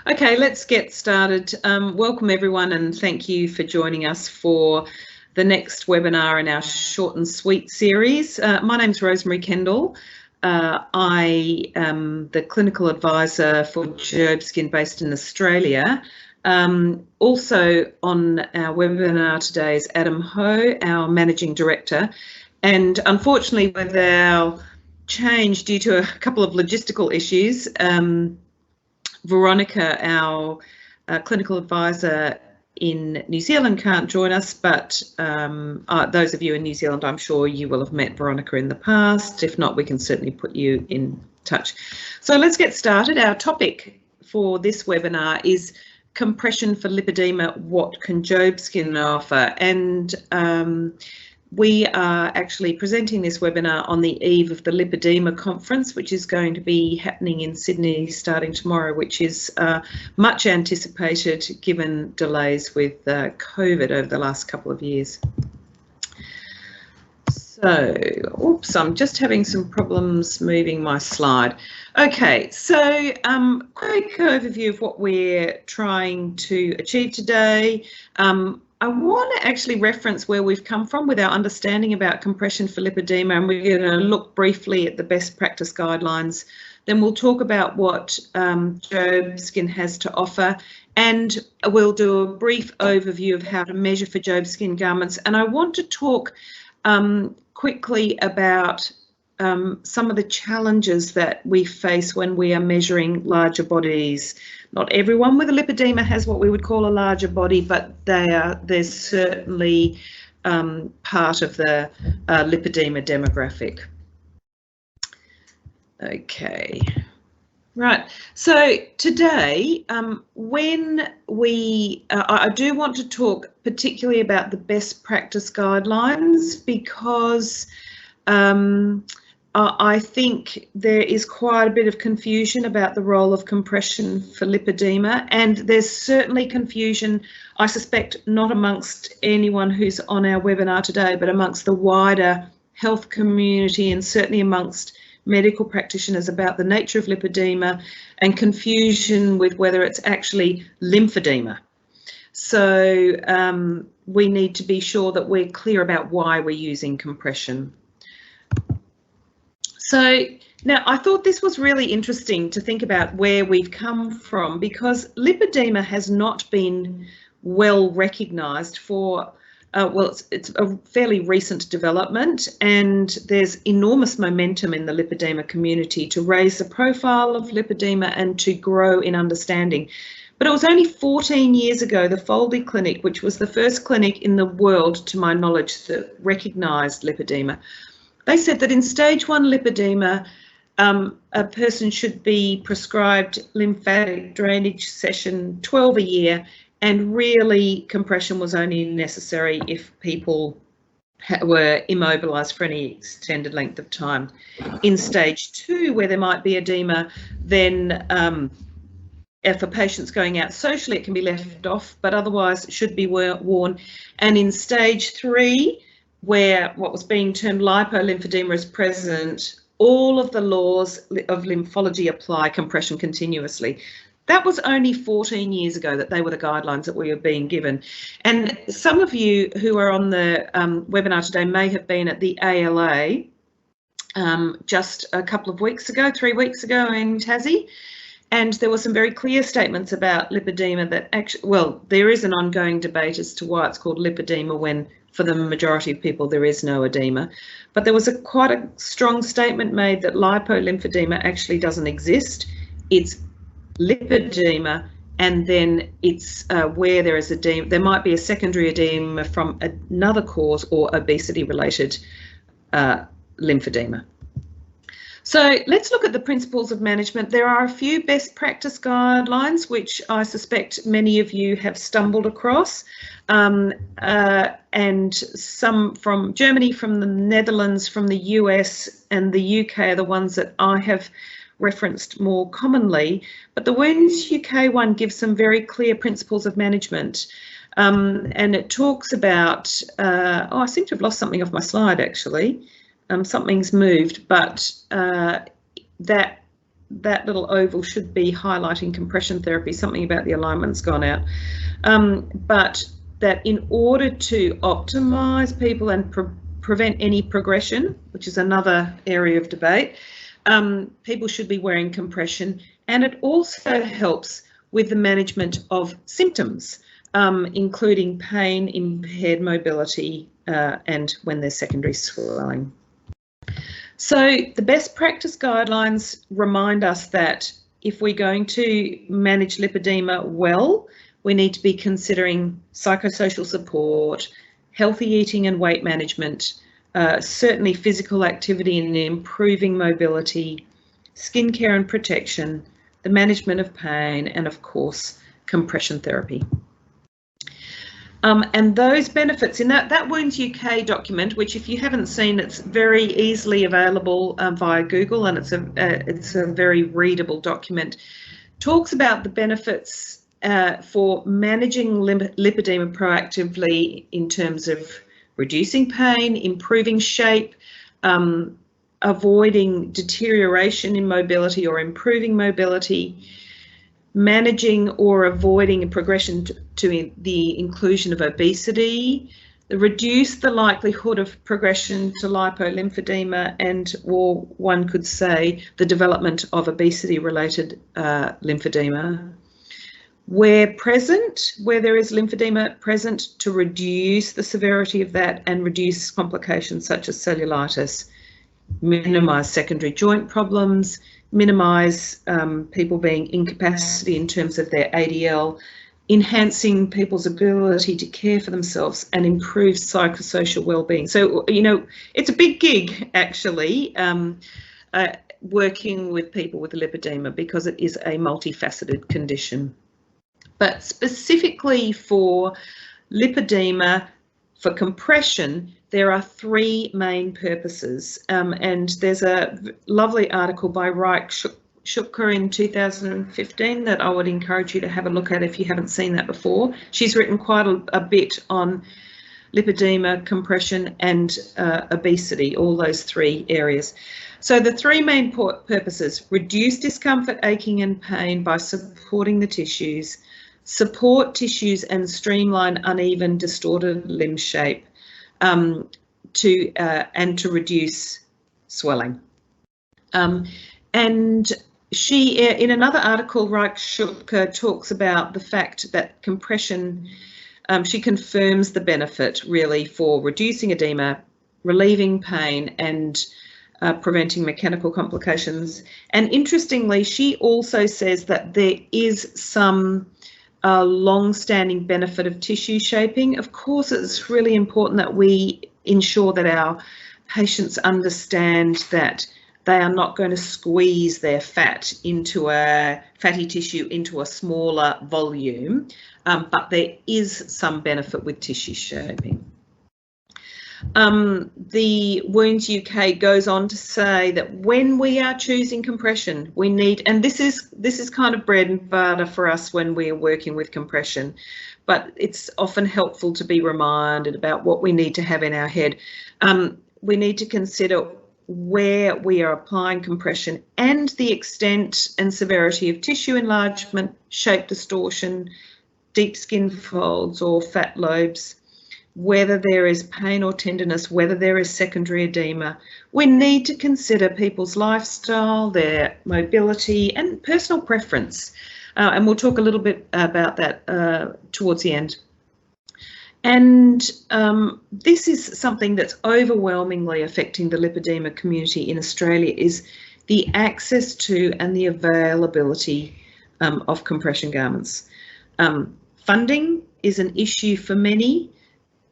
Okay, let's get started. Welcome everyone, and thank you for joining us for the next webinar in our short and sweet series. My name's Rosemary Kendall. I am the clinical advisor for Jobskin based in Australia. Also on our webinar today is Adam Ho, our managing director. And unfortunately, with our change due to a couple of logistical issues, Veronica, our clinical advisor in New Zealand, can't join us, but those of you in New Zealand, I'm sure you will have met Veronica in the past. If not, we can certainly put you in touch. So let's get started. Our topic for this webinar is compression for lipedema, what can Jobskin offer? And we are actually presenting this webinar on the eve of the Lipedema conference, which is going to be happening in Sydney starting tomorrow, which is much anticipated given delays with COVID over the last couple of years. So, oops, I'm just having some problems moving my slide. Okay, so quick overview of what we're trying to achieve today. I want to actually reference where we've come from with our understanding about compression for lipedema, and we're going to look briefly at the best practice guidelines. Then we'll talk about what Jobskin has to offer, and we'll do a brief overview of how to measure for Jobskin garments. And I want to talk quickly about some of the challenges that we face when we are measuring larger bodies. Not everyone with a lipedema has what we would call a larger body, but they're certainly part of the lipedema demographic. Okay, right. So today, when I do want to talk particularly about the best practice guidelines, because I think there is quite a bit of confusion about the role of compression for lipedema, and there's certainly confusion, I suspect, not amongst anyone who's on our webinar today, but amongst the wider health community and certainly amongst medical practitioners about the nature of lipedema and confusion with whether it's actually lymphaedema. So we need to be sure that we're clear about why we're using compression. So now I thought this was really interesting to think about where we've come from, because lipedema has not been well recognised for, well, it's a fairly recent development, and there's enormous momentum in the lipedema community to raise the profile of lipedema and to grow in understanding. But it was only 14 years ago, the Foldy Clinic, which was the first clinic in the world, to my knowledge, that recognised lipedema. They said that in stage 1 lipedema, a person should be prescribed lymphatic drainage session 12 a year, and really compression was only necessary if people were immobilised for any extended length of time. In stage 2, where there might be edema, then for patients going out socially, it can be left off, but otherwise it should be worn. And in stage 3, where what was being termed lipolymphoedema is present, all of the laws of lymphology apply compression continuously. That was only 14 years ago that they were the guidelines that we were being given. And some of you who are on the webinar today may have been at the ALA just a couple of weeks ago, 3 weeks ago in Tassie. And there were some very clear statements about lipedema that actually, well, there is an ongoing debate as to why it's called lipedema when for the majority of people there is no edema. But there was quite a strong statement made that lipolymphoedema actually doesn't exist. It's lipedema, and then it's where there is edema. There might be a secondary edema from another cause or obesity-related lymphedema. So let's look at the principles of management. There are a few best practice guidelines which I suspect many of you have stumbled across, and some from Germany, from the Netherlands, from the US and the UK are the ones that I have referenced more commonly. But the WINS UK one gives some very clear principles of management, and it talks about, oh, I seem to have lost something off my slide actually. Something's moved, but that that little oval should be highlighting compression therapy. Something about the alignment's gone out. But that in order to optimise people and prevent any progression, which is another area of debate, people should be wearing compression, and it also helps with the management of symptoms, including pain, impaired mobility, and when there's secondary swelling. So the best practice guidelines remind us that if we're going to manage lipedema well, we need to be considering psychosocial support, healthy eating and weight management, certainly physical activity and improving mobility, skincare and protection, the management of pain, and of course, compression therapy. And those benefits in that Wounds UK document, which if you haven't seen, it's very easily available via Google, and it's a very readable document, talks about the benefits for managing lipedema proactively in terms of reducing pain, improving shape, avoiding deterioration in mobility or improving mobility, managing or avoiding a progression to the inclusion of obesity, reduce the likelihood of progression to lipolymphoedema, and, or one could say, the development of obesity-related lymphedema. Where present, where there is lymphedema present, to reduce the severity of that and reduce complications such as cellulitis, minimise secondary joint problems, minimise people being incapacity in terms of their ADL, enhancing people's ability to care for themselves and improve psychosocial well-being. So, you know, it's a big gig actually, working with people with lipedema, because it is a multifaceted condition. But specifically for lipedema, for compression, there are three main purposes, and there's a lovely article by Reich Schupker in 2015 that I would encourage you to have a look at if you haven't seen that before. She's written quite a bit on lipedema, compression and obesity, all those three areas. So the three main purposes: reduce discomfort, aching and pain by supporting the tissues, support tissues and streamline uneven, distorted limb shape, and to reduce swelling. And she, in another article, Reich Schupker talks about the fact that compression, she confirms the benefit really for reducing edema, relieving pain and preventing mechanical complications. And interestingly, she also says that there is some long-standing benefit of tissue shaping. Of course, it's really important that we ensure that our patients understand that they are not going to squeeze their fat into a fatty tissue into a smaller volume, but there is some benefit with tissue shaping. The Wounds UK goes on to say that when we are choosing compression, we need, and this is kind of bread and butter for us when we are working with compression, but it's often helpful to be reminded about what we need to have in our head. We need to consider where we are applying compression and the extent and severity of tissue enlargement, shape distortion, deep skin folds or fat lobes, whether there is pain or tenderness, whether there is secondary edema. We need to consider people's lifestyle, their mobility and personal preference. And we'll talk a little bit about that towards the end. And this is something that's overwhelmingly affecting the lipedema community in Australia, is the access to and the availability of compression garments. Funding is an issue for many.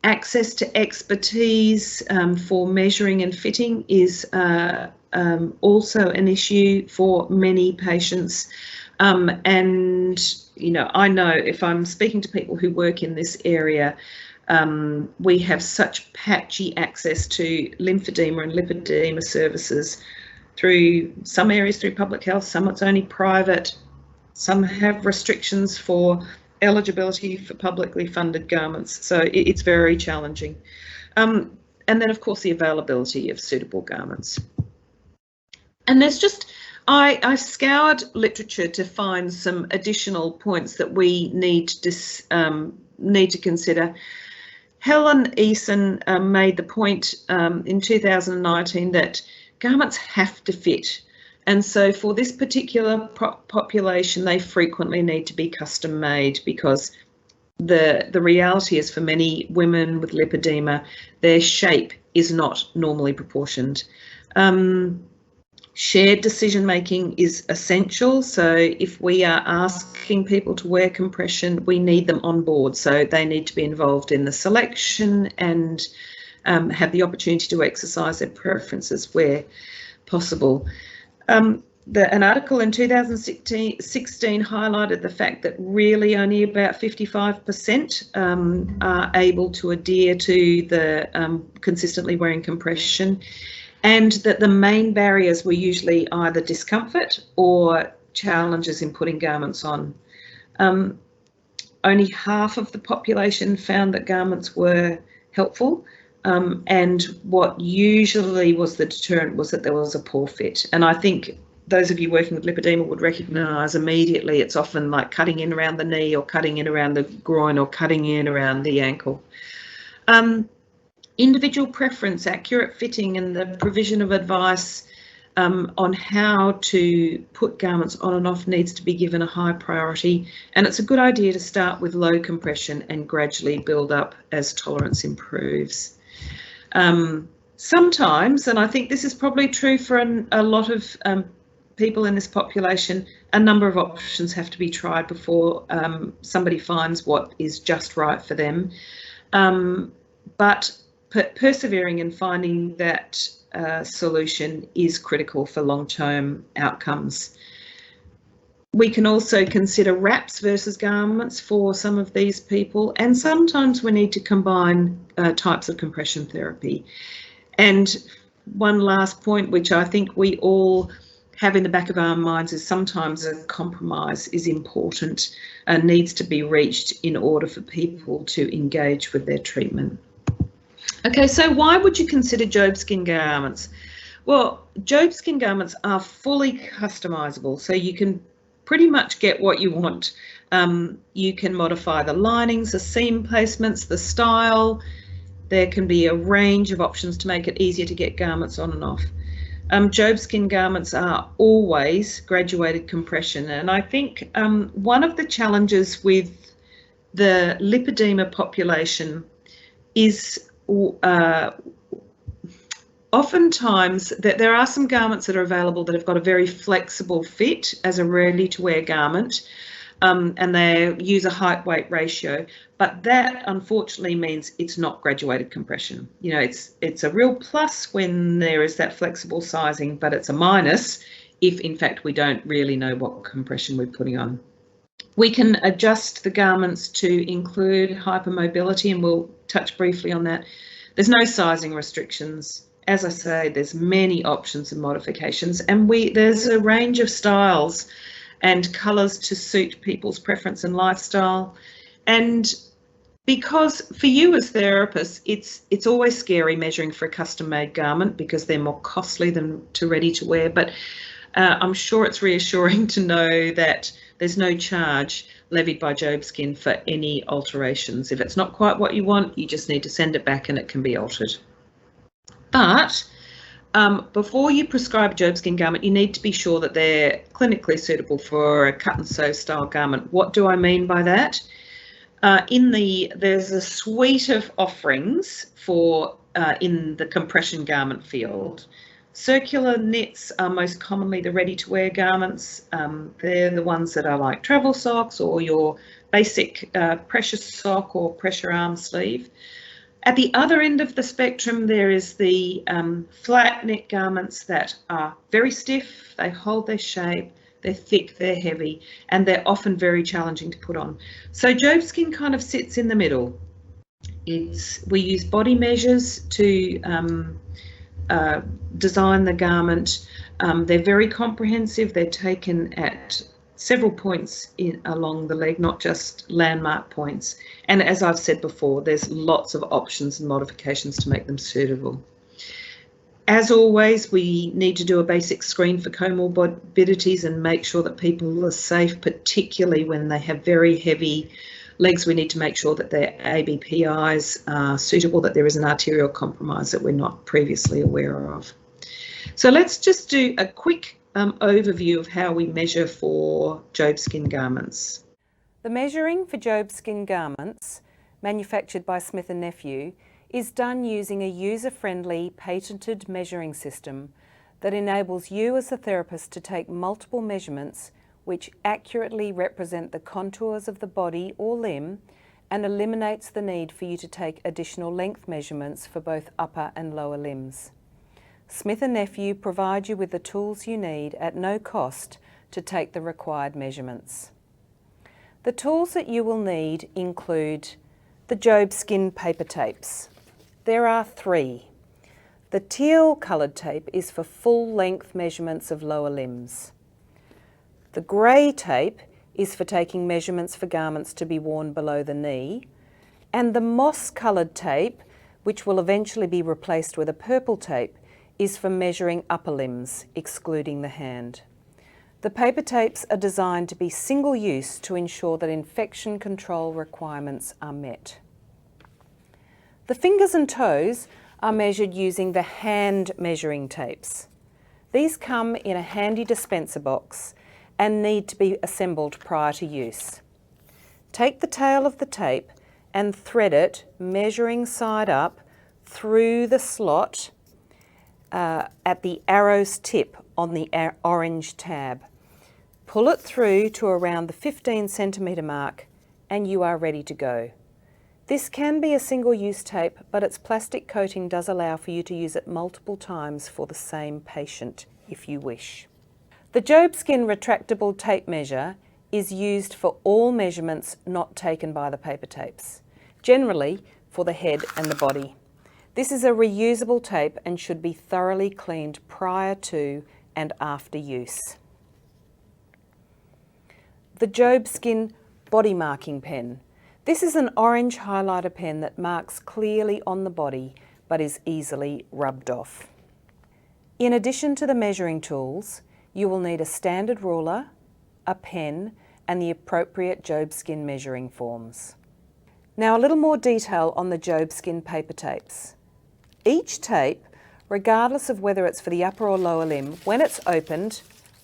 Access to expertise for measuring and fitting is also an issue for many patients. And, you know, I know if I'm speaking to people who work in this area, we have such patchy access to lymphedema and lipedema services through some areas through public health, some it's only private, some have restrictions for eligibility for publicly funded garments, so it's very challenging. And then of course the availability of suitable garments. And there's just I scoured literature to find some additional points that we need to consider. Helen Eason made the point in 2019 that garments have to fit. And so for this particular population, they frequently need to be custom made, because the reality is, for many women with lipedema, their shape is not normally proportioned. Shared decision making is essential. So if we are asking people to wear compression, we need them on board. So they need to be involved in the selection and have the opportunity to exercise their preferences where possible. An article in 2016 highlighted the fact that really only about 55% are able to adhere to the consistently wearing compression, and that the main barriers were usually either discomfort or challenges in putting garments on. Only half of the population found that garments were helpful, and what usually was the deterrent was that there was a poor fit. And I think those of you working with lipedema would recognise immediately it's often like cutting in around the knee, or cutting in around the groin, or cutting in around the ankle. Individual preference, accurate fitting, and the provision of advice on how to put garments on and off needs to be given a high priority. And it's a good idea to start with low compression and gradually build up as tolerance improves. Sometimes, and I think this is probably true for a lot of people in this population, a number of options have to be tried before somebody finds what is just right for them. But persevering and finding that solution is critical for long-term outcomes. We can also consider wraps versus garments for some of these people, and sometimes we need to combine types of compression therapy. And one last point, which I think we all have in the back of our minds, is sometimes a compromise is important and needs to be reached in order for people to engage with their treatment. Okay, so why would you consider Jobskin garments? Well, Jobskin garments are fully customizable, so you can pretty much get what you want. You can modify the linings, the seam placements, the style. There can be a range of options to make it easier to get garments on and off. Jobskin garments are always graduated compression, and I think one of the challenges with the lipedema population is oftentimes that there are some garments that are available that have got a very flexible fit as a ready-to-wear garment, and they use a height-weight ratio, but that unfortunately means it's not graduated compression. You know, it's a real plus when there is that flexible sizing, but it's a minus if in fact we don't really know what compression we're putting on. We can adjust the garments to include hypermobility, and we'll touch briefly on that. There's no sizing restrictions. As I say, there's many options and modifications, and there's a range of styles and colours to suit people's preference and lifestyle. And because for you as therapists, it's always scary measuring for a custom-made garment because they're more costly than to ready to wear, but I'm sure it's reassuring to know that there's no charge levied by Jobskin for any alterations. If it's not quite what you want, you just need to send it back and it can be altered. But before you prescribe a Jobskin garment, you need to be sure that they're clinically suitable for a cut and sew style garment. What do I mean by that? There's a suite of offerings for in the compression garment field. Circular knits are most commonly the ready-to-wear garments. They're the ones that are like travel socks or your basic pressure sock or pressure arm sleeve. At the other end of the spectrum, there is the flat knit garments that are very stiff, they hold their shape, they're thick, they're heavy, and they're often very challenging to put on. So Jobskin kind of sits in the middle. We use body measures to design the garment. They're very comprehensive. They're taken at several points along the leg, not just landmark points. And as I've said before, there's lots of options and modifications to make them suitable. As always, we need to do a basic screen for comorbidities and make sure that people are safe, particularly when they have very heavy legs. We need to make sure that their ABPIs are suitable, that there is an arterial compromise that we're not previously aware of. So let's just do a quick overview of how we measure for Jobskin garments. The measuring for Jobskin garments, manufactured by Smith & Nephew, is done using a user-friendly, patented measuring system that enables you as a therapist to take multiple measurements which accurately represent the contours of the body or limb and eliminates the need for you to take additional length measurements for both upper and lower limbs. Smith & Nephew provide you with the tools you need at no cost to take the required measurements. The tools that you will need include the Jobskin paper tapes. There are 3. The teal coloured tape is for full length measurements of lower limbs. The grey tape is for taking measurements for garments to be worn below the knee, and the moss coloured tape, which will eventually be replaced with a purple tape, is for measuring upper limbs, excluding the hand. The paper tapes are designed to be single use to ensure that infection control requirements are met. The fingers and toes are measured using the hand measuring tapes. These come in a handy dispenser box and need to be assembled prior to use. Take the tail of the tape and thread it, measuring side up, through the slot at the arrow's tip on the orange tab. Pull it through to around the 15 centimetre mark and you are ready to go. This can be a single-use tape, but its plastic coating does allow for you to use it multiple times for the same patient if you wish. The Jobskin retractable tape measure is used for all measurements not taken by the paper tapes, generally for the head and the body. This is a reusable tape and should be thoroughly cleaned prior to and after use. The Jobskin body marking pen. This is an orange highlighter pen that marks clearly on the body but is easily rubbed off. In addition to the measuring tools, you will need a standard ruler, a pen, and the appropriate Jobskin measuring forms. Now a little more detail on the Jobskin paper tapes. Each tape, regardless of whether it's for the upper or lower limb, when it's opened,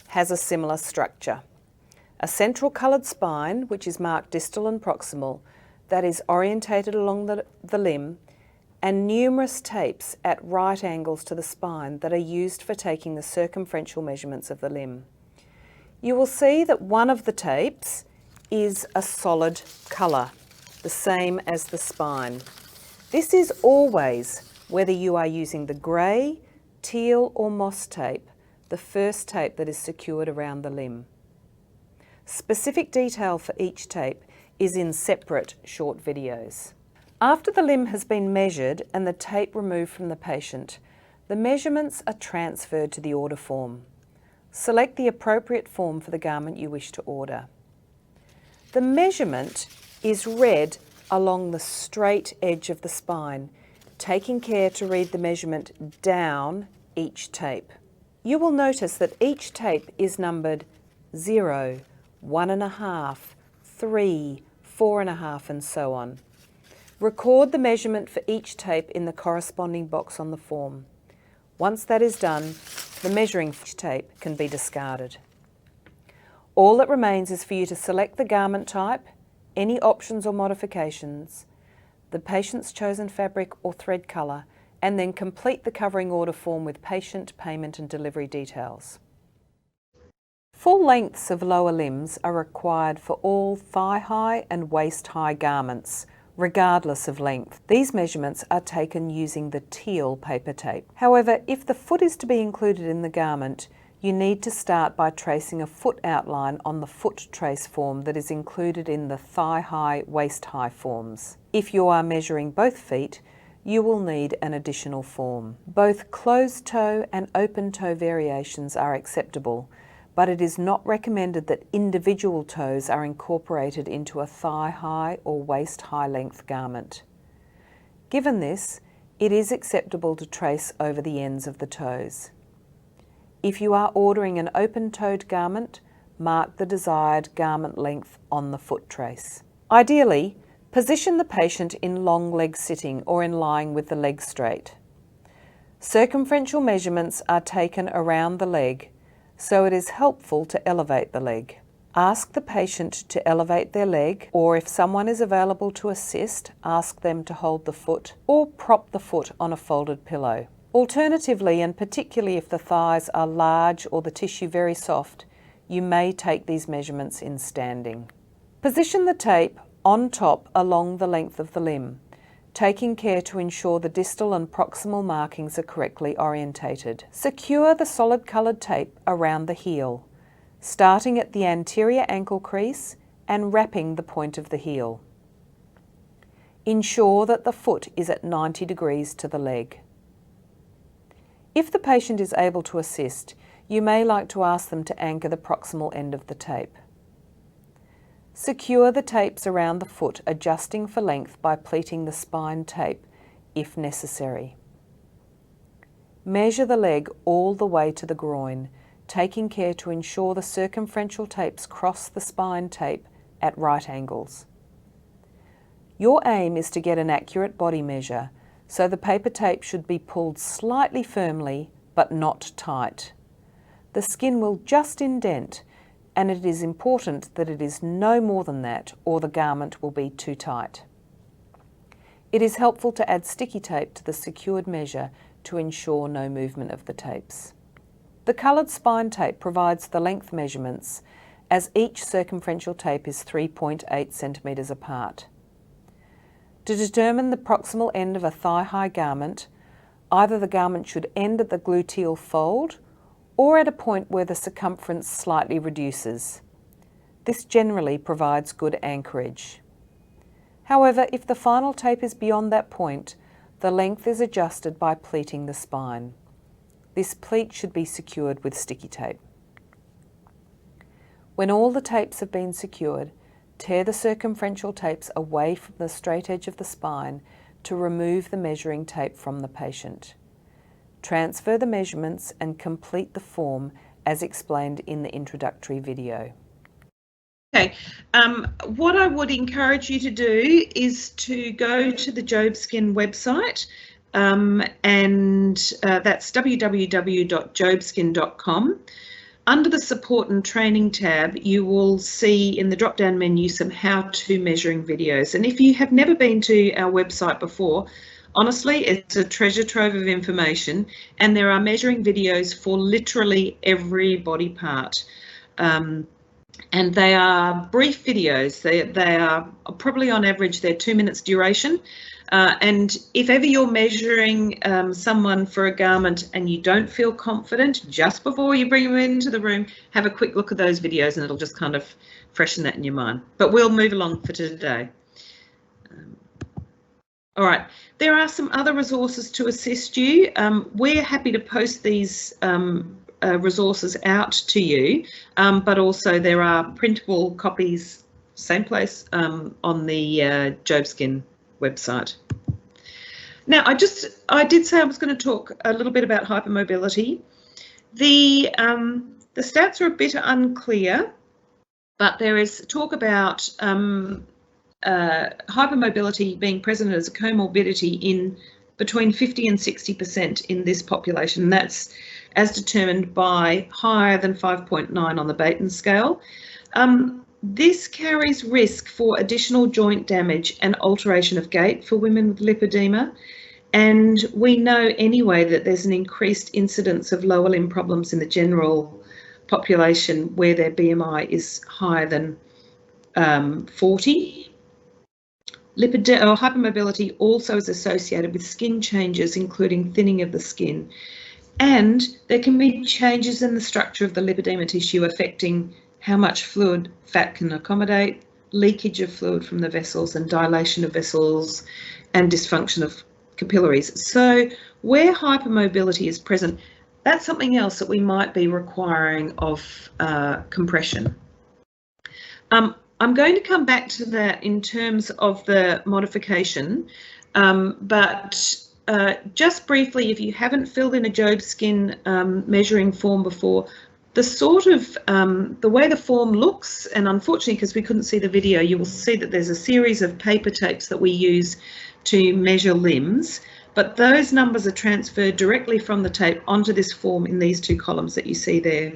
has a similar structure. A central coloured spine, which is marked distal and proximal, that is orientated along the limb, and numerous tapes at right angles to the spine that are used for taking the circumferential measurements of the limb. You will see that one of the tapes is a solid colour, the same as the spine. This is always, whether you are using the grey, teal or moss tape, the first tape that is secured around the limb. Specific detail for each tape is in separate short videos. After the limb has been measured and the tape removed from the patient, the measurements are transferred to the order form. Select the appropriate form for the garment you wish to order. The measurement is read along the straight edge of the spine, taking care to read the measurement down each tape. You will notice that each tape is numbered 0, 1.5, 3, 4.5 and so on. Record the measurement for each tape in the corresponding box on the form. Once that is done, the measuring for each tape can be discarded. All that remains is for you to select the garment type, any options or modifications, the patient's chosen fabric or thread colour, and then complete the covering order form with patient, payment and delivery details. Full lengths of lower limbs are required for all thigh-high and waist-high garments, regardless of length. These measurements are taken using the teal paper tape. However, if the foot is to be included in the garment, you need to start by tracing a foot outline on the foot trace form that is included in the thigh-high, waist-high forms. If you are measuring both feet, you will need an additional form. Both closed-toe and open-toe variations are acceptable, but it is not recommended that individual toes are incorporated into a thigh-high or waist-high length garment. Given this, It is acceptable to trace over the ends of the toes. If you are ordering an open-toed garment, mark the desired garment length on the foot trace. Ideally, position the patient in long leg sitting or in lying with the legs straight. Circumferential measurements are taken around the leg, so it is helpful to elevate the leg. Ask the patient to elevate their leg, or if someone is available to assist, ask them to hold the foot or prop the foot on a folded pillow. Alternatively, and particularly if the thighs are large or the tissue very soft, you may take these measurements in standing. Position the tape on top along the length of the limb, taking care to ensure the distal and proximal markings are correctly orientated. Secure the solid coloured tape around the heel, starting at the anterior ankle crease and wrapping the point of the heel. Ensure that the foot is at 90 degrees to the leg. If the patient is able to assist, you may like to ask them to anchor the proximal end of the tape. Secure the tapes around the foot, adjusting for length by pleating the spine tape if necessary. Measure the leg all the way to the groin, taking care to ensure the circumferential tapes cross the spine tape at right angles. Your aim is to get an accurate body measure, so the paper tape should be pulled slightly firmly but not tight. The skin will just indent, and it is important that it is no more than that, or the garment will be too tight. It is helpful to add sticky tape to the secured measure to ensure no movement of the tapes. The coloured spine tape provides the length measurements, as each circumferential tape is 3.8 centimetres apart. To determine the proximal end of a thigh-high garment, either the garment should end at the gluteal fold or at a point where the circumference slightly reduces. This generally provides good anchorage. However, if the final tape is beyond that point, the length is adjusted by pleating the spine. This pleat should be secured with sticky tape. When all the tapes have been secured, tear the circumferential tapes away from the straight edge of the spine to remove the measuring tape from the patient. Transfer the measurements and complete the form as explained in the introductory video. Okay, what I would encourage you to do is to go to the Jobskin website, and that's www.jobskin.com. Under the support and training tab, you will see in the drop-down menu some how-to measuring videos. And if you have never been to our website before, honestly, it's a treasure trove of information, and there are measuring videos for literally every body part. And they are brief videos. They are probably on average, they're 2 minutes duration. And if ever you're measuring someone for a garment and you don't feel confident, just before you bring them into the room, have a quick look at those videos and it'll just kind of freshen that in your mind. But we'll move along for today. All right, there are some other resources to assist you. We're happy to post these resources out to you, but also there are printable copies, same place, on the Jobskin website. Now, I did say I was going to talk a little bit about hypermobility. The stats are a bit unclear, but there is talk about hypermobility being present as a comorbidity in between 50 and 60% in this population. And that's as determined by higher than 5.9 on the Baton scale. This carries risk for additional joint damage and alteration of gait for women with lipedema. And we know anyway that there's an increased incidence of lower limb problems in the general population where their BMI is higher than 40. Hypermobility also is associated with skin changes, including thinning of the skin. And there can be changes in the structure of the lipedema tissue affecting how much fluid fat can accommodate, leakage of fluid from the vessels and dilation of vessels and dysfunction of capillaries. So where hypermobility is present, that's something else that we might be requiring of compression. I'm going to come back to that in terms of the modification, but just briefly, if you haven't filled in a Jobskin measuring form before, the sort of the way the form looks, and unfortunately because we couldn't see the video, you will see that there's a series of paper tapes that we use to measure limbs, but those numbers are transferred directly from the tape onto this form in these two columns that you see there.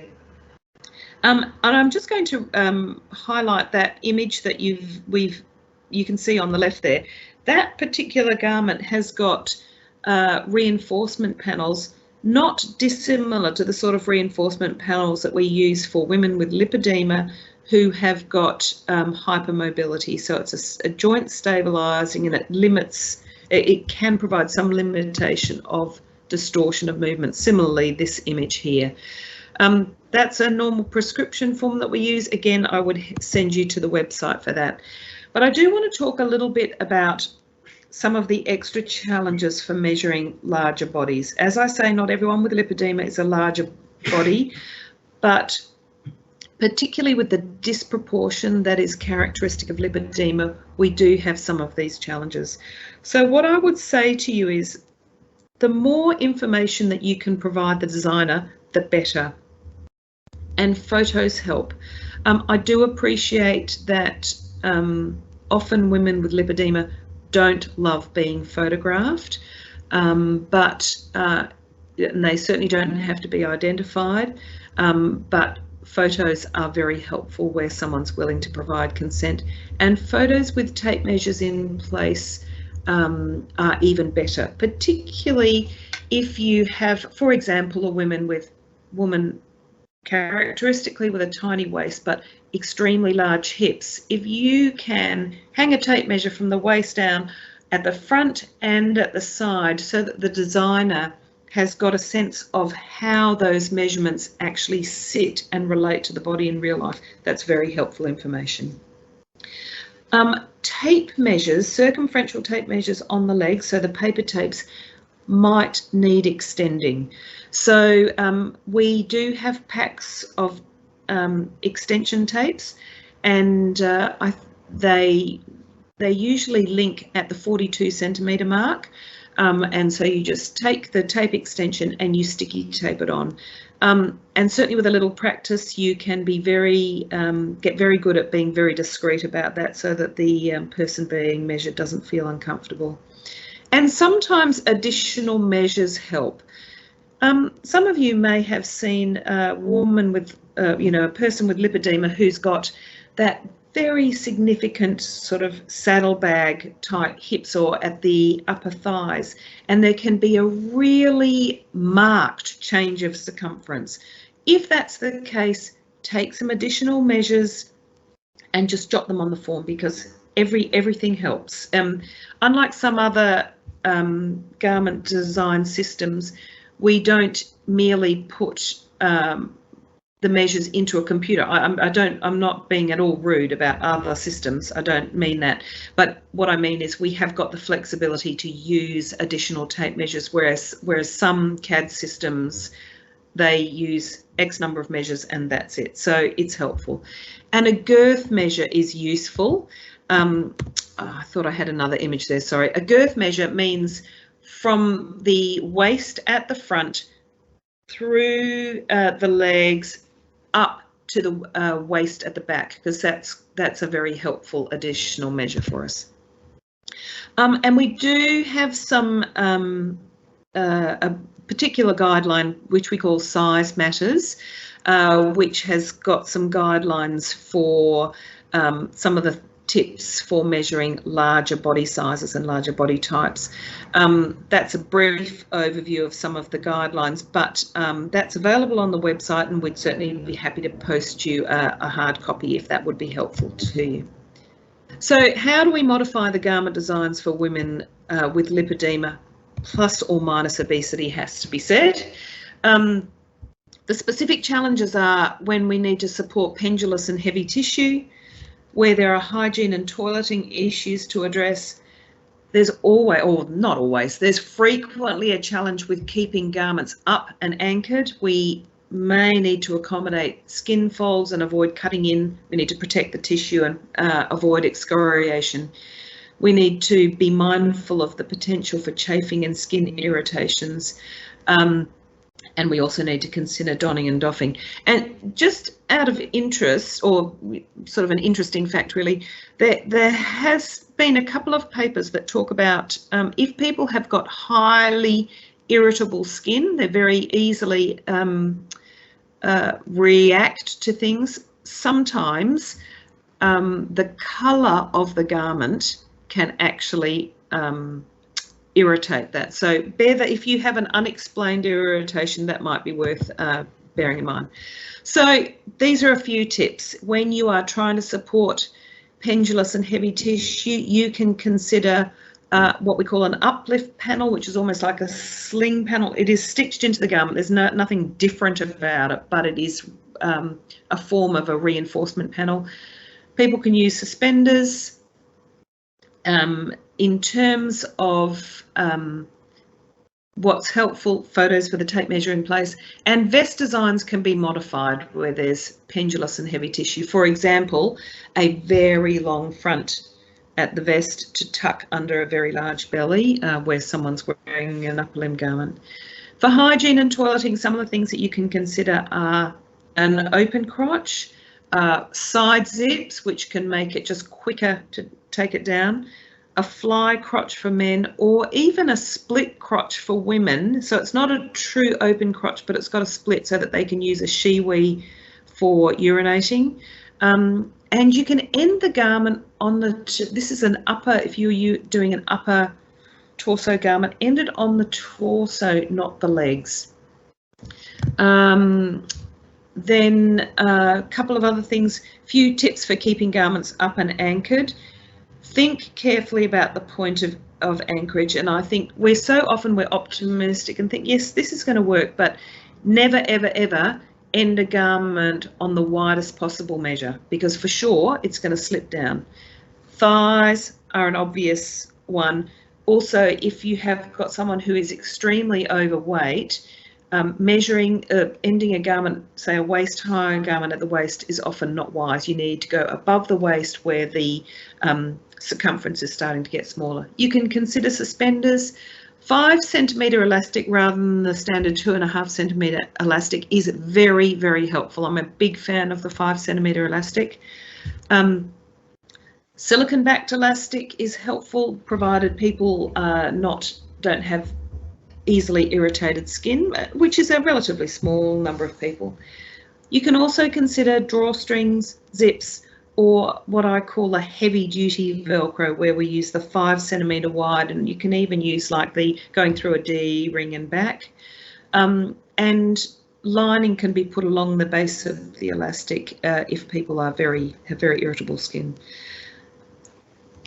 And I'm just going to highlight that image that you can see on the left there. That particular garment has got reinforcement panels, not dissimilar to the sort of reinforcement panels that we use for women with lipedema who have got hypermobility. So it's a joint stabilising, and it limits, it can provide some limitation of distortion of movement. Similarly, this image here. That's a normal prescription form that we use. Again, I would send you to the website for that. But I do want to talk a little bit about some of the extra challenges for measuring larger bodies. As I say, not everyone with lipedema is a larger body, but particularly with the disproportion that is characteristic of lipedema, we do have some of these challenges. So what I would say to you is the more information that you can provide the designer, the better. And photos help. I do appreciate that often women with lipedema don't love being photographed, but and they certainly don't have to be identified, but photos are very helpful where someone's willing to provide consent, and photos with tape measures in place are even better, particularly if you have, for example, a woman characteristically with a tiny waist but extremely large hips. If you can hang a tape measure from the waist down at the front and at the side so that the designer has got a sense of how those measurements actually sit and relate to the body in real life, that's very helpful information. Tape measures, circumferential tape measures on the legs, so the paper tapes, might need extending. So we do have packs of extension tapes, and they usually link at the 42 centimetre mark, and so you just take the tape extension and you sticky tape it on. And certainly with a little practice, you can be get very good at being very discreet about that, so that the person being measured doesn't feel uncomfortable. And sometimes additional measures help. Some of you may have seen a woman with, a person with lipedema who's got that very significant sort of saddlebag type hips or at the upper thighs, and there can be a really marked change of circumference. If that's the case, take some additional measures and just jot them on the form, because everything helps. Unlike some other garment design systems, we don't merely put the measures into a computer. I'm not being at all rude about other systems. I don't mean that. But what I mean is we have got the flexibility to use additional tape measures, whereas some CAD systems, they use X number of measures and that's it. So it's helpful. And a girth measure is useful. I thought I had another image there, sorry. A girth measure means from the waist at the front through the legs up to the waist at the back, because that's a very helpful additional measure for us. And we do have some a particular guideline which we call Size Matters, which has got some guidelines for some of the tips for measuring larger body sizes and larger body types. That's a brief overview of some of the guidelines, but that's available on the website, and we'd certainly be happy to post you a hard copy if that would be helpful to you. So how do we modify the garment designs for women with lipedema, plus or minus obesity, has to be said. The specific challenges are when we need to support pendulous and heavy tissue, where there are hygiene and toileting issues to address. There's always, or not always, there's frequently a challenge with keeping garments up and anchored. We may need to accommodate skin folds and avoid cutting in. We need to protect the tissue and avoid excoriation. We need to be mindful of the potential for chafing and skin irritations. And we also need to consider donning and doffing. And just out of interest, or sort of an interesting fact really, there has been a couple of papers that talk about if people have got highly irritable skin, they very easily react to things. Sometimes the colour of the garment can actually irritate that. So bear that if you have an unexplained irritation, that might be worth bearing in mind. So these are a few tips. When you are trying to support pendulous and heavy tissue, you can consider what we call an uplift panel, which is almost like a sling panel. It is stitched into the garment. There's nothing different about it, but it is a form of a reinforcement panel. People can use suspenders. In terms of what's helpful, photos for the tape measure in place, and vest designs can be modified where there's pendulous and heavy tissue. For example, a very long front at the vest to tuck under a very large belly where someone's wearing an upper limb garment. For hygiene and toileting, some of the things that you can consider are an open crotch, side zips, which can make it just quicker to take it down, a fly crotch for men, or even a split crotch for women. So it's not a true open crotch, but it's got a split so that they can use a she-wee for urinating. And you can end the garment on the, this is an upper, if you're doing an upper torso garment, end it on the torso, not the legs. Then a couple of other things, few tips for keeping garments up and anchored. Think carefully about the point of anchorage, and I think we're optimistic and think, yes, this is going to work, but never, ever, ever end a garment on the widest possible measure, because for sure it's going to slip down. Thighs are an obvious one. Also, if you have got someone who is extremely overweight, measuring, ending a garment, say a waist-high garment at the waist, is often not wise. You need to go above the waist where the circumference is starting to get smaller. You can consider suspenders. 5 centimetre elastic rather than the standard 2.5 centimetre elastic is very, very helpful. I'm a big fan of the 5 centimetre elastic. Silicone-backed elastic is helpful, provided people don't have easily irritated skin, which is a relatively small number of people. You can also consider drawstrings, zips, or what I call a heavy-duty Velcro, where we use the 5 centimetre wide, and you can even use like the going through a D ring and back. And lining can be put along the base of the elastic if people have very irritable skin.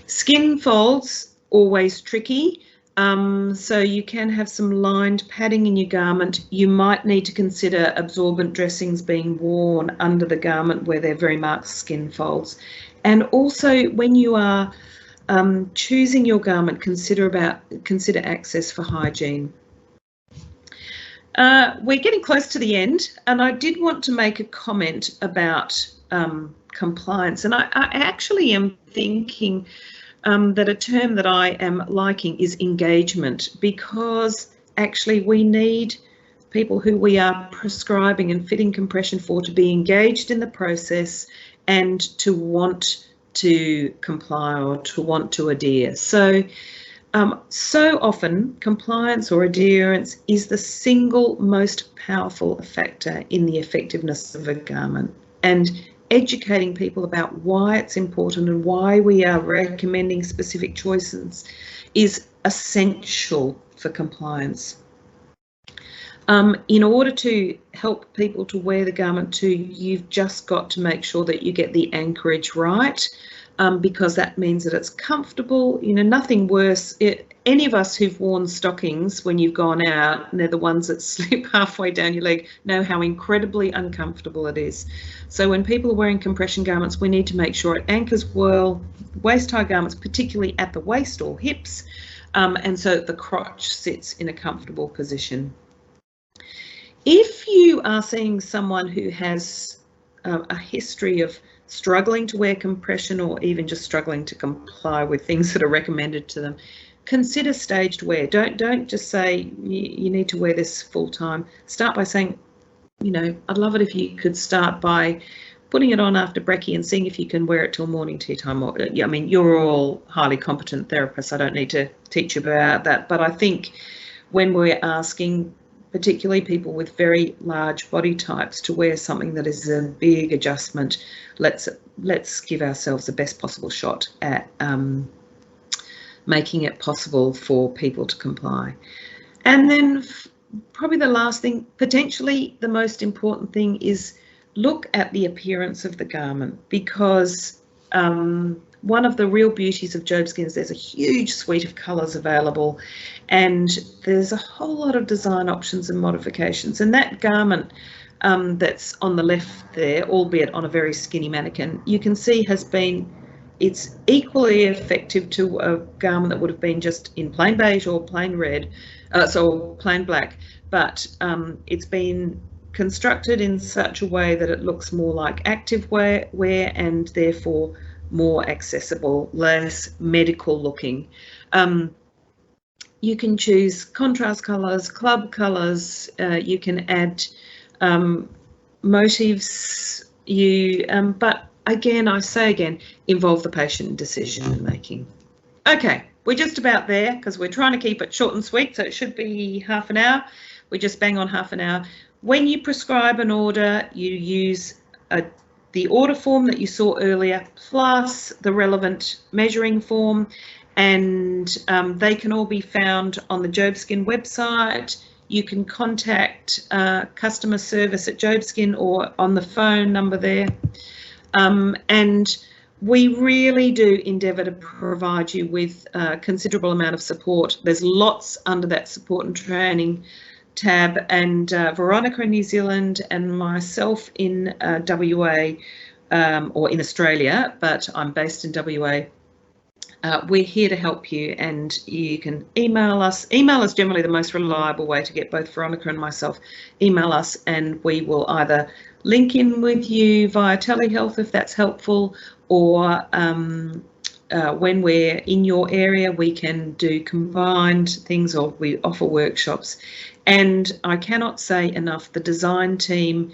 Skin folds, always tricky. So you can have some lined padding in your garment. You might need to consider absorbent dressings being worn under the garment where they're very marked skin folds. And also when you are choosing your garment, consider access for hygiene. We're getting close to the end, and I did want to make a comment about compliance, and I actually am thinking that a term that I am liking is engagement, because actually we need people who we are prescribing and fitting compression for to be engaged in the process and to want to comply or to want to adhere. So often compliance or adherence is the single most powerful factor in the effectiveness of a garment, and educating people about why it's important and why we are recommending specific choices is essential for compliance. In order to help people to wear the garment too, you've just got to make sure that you get the anchorage right, because that means that it's comfortable. You know, nothing worse. Any of us who've worn stockings when you've gone out, and they're the ones that slip halfway down your leg, know how incredibly uncomfortable it is. So when people are wearing compression garments, we need to make sure it anchors well. Waist-high garments, particularly at the waist or hips, and so that the crotch sits in a comfortable position. If you are seeing someone who has a history of struggling to wear compression or even just struggling to comply with things that are recommended to them, consider staged wear. Don't just say you need to wear this full time. Start by saying, you know, I'd love it if you could start by putting it on after brekkie and seeing if you can wear it till morning tea time. Or, I mean, you're all highly competent therapists. I don't need to teach you about that. But I think when we're asking, particularly people with very large body types, to wear something that is a big adjustment, let's give ourselves the best possible shot at making it possible for people to comply. And then probably the last thing, potentially the most important thing, is look at the appearance of the garment, because one of the real beauties of Jobskin is there's a huge suite of colours available, and there's a whole lot of design options and modifications. And that garment that's on the left there, albeit on a very skinny mannequin, you can see it's equally effective to a garment that would have been just in plain beige or plain red, so plain black, but it's been constructed in such a way that it looks more like active wear and therefore more accessible, less medical looking. You can choose contrast colours, club colours, you can add motifs, but again, I say again, involve the patient in decision making. Okay, we're just about there because we're trying to keep it short and sweet, so it should be half an hour. We just bang on half an hour. When you prescribe an order, you use the order form that you saw earlier, plus the relevant measuring form, and they can all be found on the Jobskin website. You can contact customer service at Jobskin or on the phone number there. And we really do endeavour to provide you with a considerable amount of support. There's lots under that support and training tab, and Veronica in New Zealand and myself in WA, or in Australia, but I'm based in WA. We're here to help you, and you can email us. Email is generally the most reliable way to get both Veronica and myself. Email us and we will either link in with you via telehealth if that's helpful, or when we're in your area we can do combined things, or we offer workshops. And I cannot say enough, the design team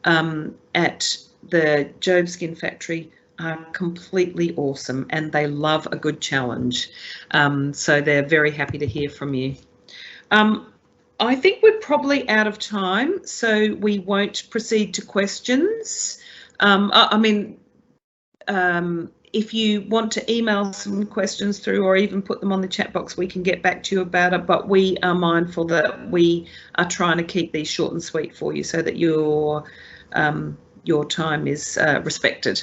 at the Jobskin factory are completely awesome, and they love a good challenge. So they're very happy to hear from you. I think we're probably out of time, so we won't proceed to questions. If you want to email some questions through or even put them on the chat box, we can get back to you about it, but we are mindful that we are trying to keep these short and sweet for you so that your time is respected.